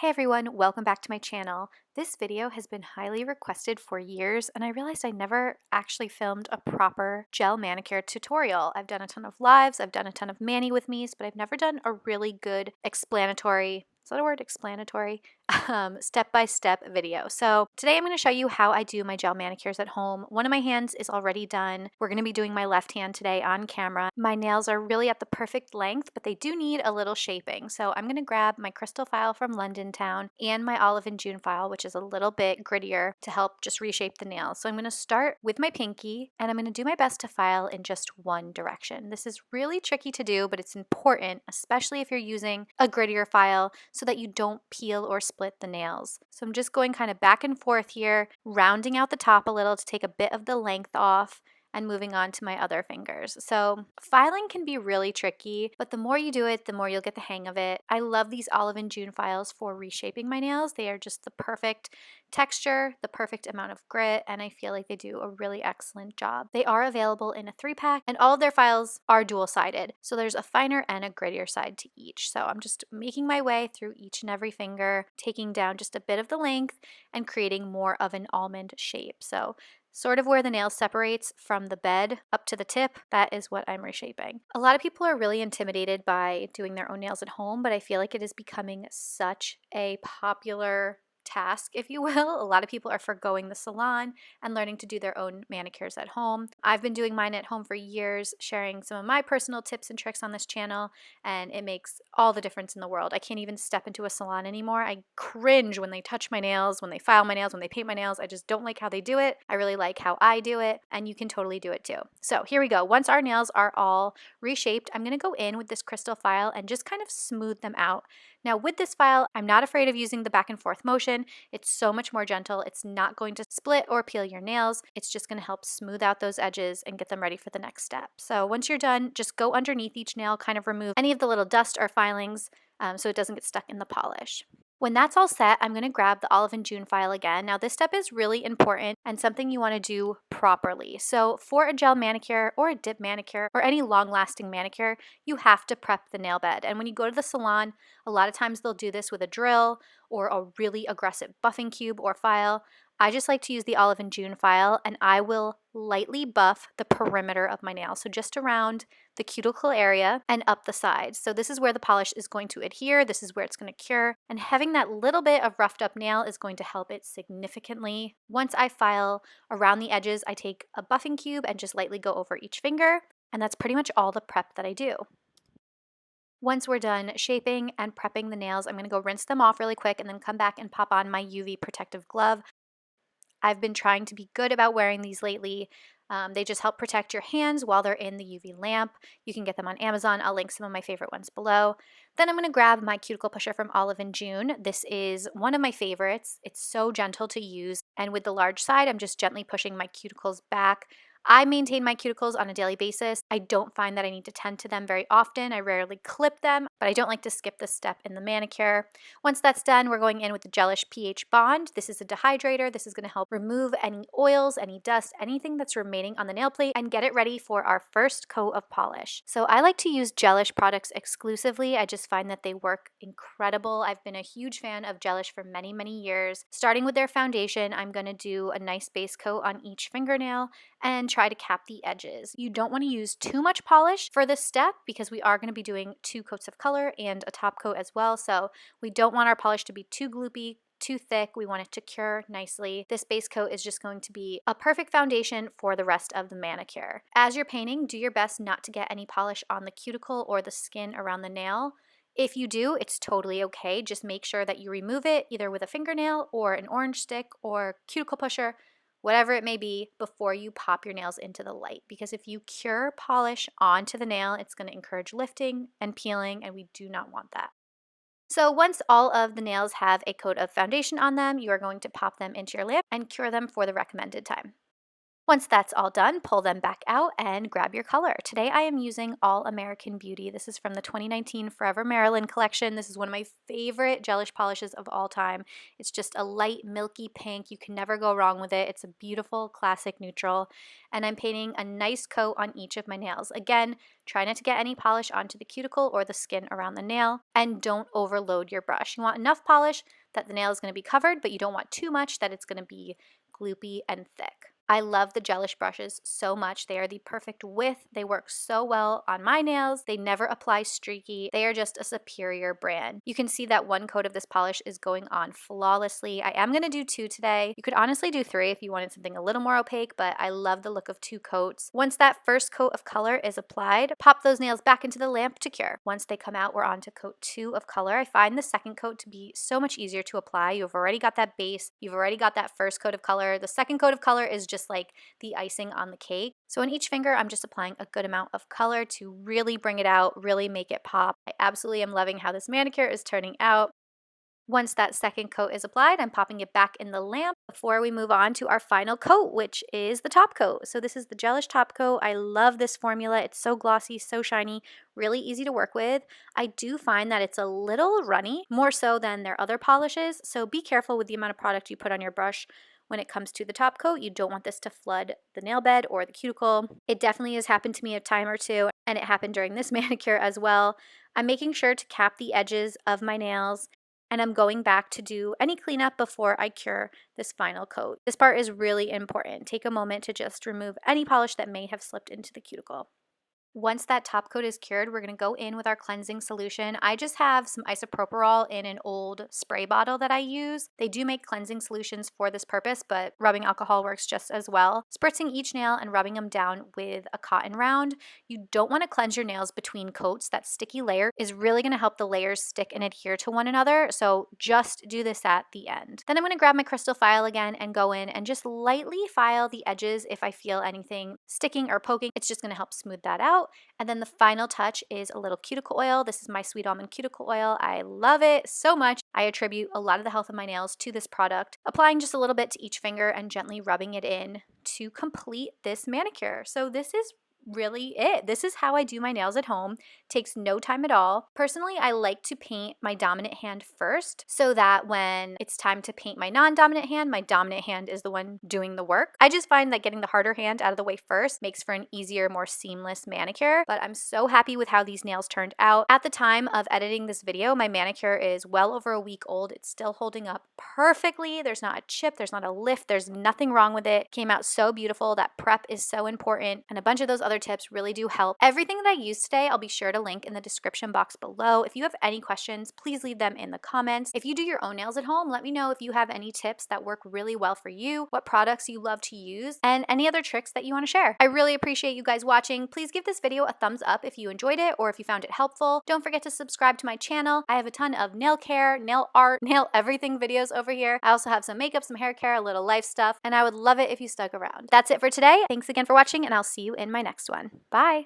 Hey everyone, welcome back to my channel. This video has been highly requested for years and I realized I never actually filmed a proper gel manicure tutorial. I've done a ton of lives, I've done a ton of mani with me's, but I've never done a really good explanatory, is that a word, explanatory? Step-by-step video. So today I'm going to show you how I do my gel manicures at home. One of my hands is already done. We're going to be doing my left hand today on camera. My nails are really at the perfect length, but they do need a little shaping. So I'm going to grab my crystal file from London Town and my Olive and June file, which is a little bit grittier to help just reshape the nails. So I'm going to start with my pinky and I'm going to do my best to file in just one direction. This is really tricky to do, but it's important, especially if you're using a grittier file, so that you don't peel or split the nails. So I'm just going kind of back and forth here, rounding out the top a little to take a bit of the length off and moving on to my other fingers. So filing can be really tricky, but the more you do it, the more you'll get the hang of it. I love these Olive and June files for reshaping my nails. They are just the perfect texture, the perfect amount of grit, and I feel like they do a really excellent job. They are available in a 3-pack and all of their files are dual-sided. So there's a finer and a grittier side to each. So I'm just making my way through each and every finger, taking down just a bit of the length and creating more of an almond shape. So sort of where the nail separates from the bed up to the tip, that is what I'm reshaping. A lot of people are really intimidated by doing their own nails at home, but I feel like it is becoming such a popular task, if you will. A lot of people are forgoing the salon and learning to do their own manicures at home. I've been doing mine at home for years, sharing some of my personal tips and tricks on this channel, and it makes all the difference in the world. I can't even step into a salon anymore. I cringe when they touch my nails, when they file my nails, when they paint my nails. I just don't like how they do it. I really like how I do it, and you can totally do it too. So here we go. Once our nails are all reshaped, I'm going to go in with this crystal file and just kind of smooth them out. Now with this file, I'm not afraid of using the back and forth motion. It's so much more gentle. It's not going to split or peel your nails. It's just going to help smooth out those edges and get them ready for the next step. So once you're done, just go underneath each nail, kind of remove any of the little dust or filings so it doesn't get stuck in the polish. When that's all set, I'm going to grab the Olive and June file again. Now this step is really important and something you want to do properly. So for a gel manicure or a dip manicure or any long-lasting manicure, you have to prep the nail bed. And when you go to the salon, a lot of times they'll do this with a drill or a really aggressive buffing cube or file. I just like to use the Olive and June file and I will lightly buff the perimeter of my nail. So just around the cuticle area and up the sides. So this is where the polish is going to adhere. This is where it's going to cure. And having that little bit of roughed up nail is going to help it significantly. Once I file around the edges, I take a buffing cube and just lightly go over each finger. And that's pretty much all the prep that I do. Once we're done shaping and prepping the nails, I'm going to go rinse them off really quick and then come back and pop on my UV protective glove. I've been trying to be good about wearing these lately. They just help protect your hands while they're in the UV lamp. You can get them on Amazon. I'll link some of my favorite ones below. Then I'm going to grab my cuticle pusher from Olive and June. This is one of my favorites. It's so gentle to use. And with the large side, I'm just gently pushing my cuticles back. I maintain my cuticles on a daily basis. I don't find that I need to tend to them very often. I rarely clip them, but I don't like to skip this step in the manicure. Once that's done, we're going in with the Gelish pH Bond. This is a dehydrator. This is going to help remove any oils, any dust, anything that's remaining on the nail plate and get it ready for our first coat of polish. So I like to use Gelish products exclusively. I just find that they work incredible. I've been a huge fan of Gelish for many, many years. Starting with their foundation, I'm going to do a nice base coat on each fingernail and try to cap the edges. You don't want to use too much polish for this step because we are going to be doing 2 coats of color and a top coat as well. So we don't want our polish to be too gloopy, too thick. We want it to cure nicely. This base coat is just going to be a perfect foundation for the rest of the manicure. As you're painting, do your best not to get any polish on the cuticle or the skin around the nail. If you do, it's totally okay. Just make sure that you remove it either with a fingernail or an orange stick or cuticle pusher, whatever it may be, before you pop your nails into the light. Because if you cure polish onto the nail, it's going to encourage lifting and peeling, and we do not want that. So once all of the nails have a coat of foundation on them, you are going to pop them into your lamp and cure them for the recommended time. Once that's all done, pull them back out and grab your color. Today I am using All American Beauty. This is from the 2019 Forever Maryland collection. This is one of my favorite gelish polishes of all time. It's just a light milky pink. You can never go wrong with it. It's a beautiful classic neutral. And I'm painting a nice coat on each of my nails. Again, try not to get any polish onto the cuticle or the skin around the nail, and don't overload your brush. You want enough polish that the nail is going to be covered, but you don't want too much that it's going to be gloopy and thick. I love the gelish brushes so much. They are the perfect width. They work so well on my nails. They never apply streaky. They are just a superior brand. You can see that one coat of this polish is going on flawlessly. I am going to do 2 today. You could honestly do 3 if you wanted something a little more opaque, but I love the look of 2 coats. Once that first coat of color is applied, pop those nails back into the lamp to cure. Once they come out, we're on to coat 2 of color. I find the second coat to be so much easier to apply. You've already got that base. You've already got that first coat of color. The second coat of color is just like the icing on the cake. So on each finger, I'm just applying a good amount of color to really bring it out, really make it pop. I absolutely am loving how this manicure is turning out. Once that second coat is applied, I'm popping it back in the lamp before we move on to our final coat, which is the top coat. So this is the gelish top coat. I love this formula. It's so glossy, so shiny, really easy to work with. I do find that it's a little runny, more so than their other polishes. So be careful with the amount of product you put on your brush when it comes to the top coat. You don't want this to flood the nail bed or the cuticle. It definitely has happened to me a time or two, and it happened during this manicure as well. I'm making sure to cap the edges of my nails, and I'm going back to do any cleanup before I cure this final coat. This part is really important. Take a moment to just remove any polish that may have slipped into the cuticle. Once that top coat is cured, we're going to go in with our cleansing solution. I just have some isopropyl in an old spray bottle that I use. They do make cleansing solutions for this purpose, but rubbing alcohol works just as well. Spritzing each nail and rubbing them down with a cotton round. You don't want to cleanse your nails between coats. That sticky layer is really going to help the layers stick and adhere to one another, so just do this at the end. Then I'm going to grab my crystal file again and go in and just lightly file the edges if I feel anything sticking or poking. It's just going to help smooth that out. And then the final touch is a little cuticle oil. This is my sweet almond cuticle oil. I love it so much. I attribute a lot of the health of my nails to this product. Applying just a little bit to each finger and gently rubbing it in to complete this manicure. So this is really it. This is how I do my nails at home. Takes no time at all. Personally, I like to paint my dominant hand first so that when it's time to paint my non-dominant hand, my dominant hand is the one doing the work. I just find that getting the harder hand out of the way first makes for an easier, more seamless manicure, but I'm so happy with how these nails turned out. At the time of editing this video, my manicure is well over a week old. It's still holding up perfectly. There's not a chip, there's not a lift, there's nothing wrong with it. Came out so beautiful. That prep is so important, and a bunch of those other tips really do help. Everything that I used today, I'll be sure to link in the description box below. If you have any questions, please leave them in the comments. If you do your own nails at home, let me know if you have any tips that work really well for you, what products you love to use, and any other tricks that you want to share. I really appreciate you guys watching. Please give this video a thumbs up if you enjoyed it or if you found it helpful. Don't forget to subscribe to my channel. I have a ton of nail care, nail art, nail everything videos over here. I also have some makeup, some hair care, a little life stuff, and I would love it if you stuck around. That's it for today. Thanks again for watching, and I'll see you in my next one. Bye.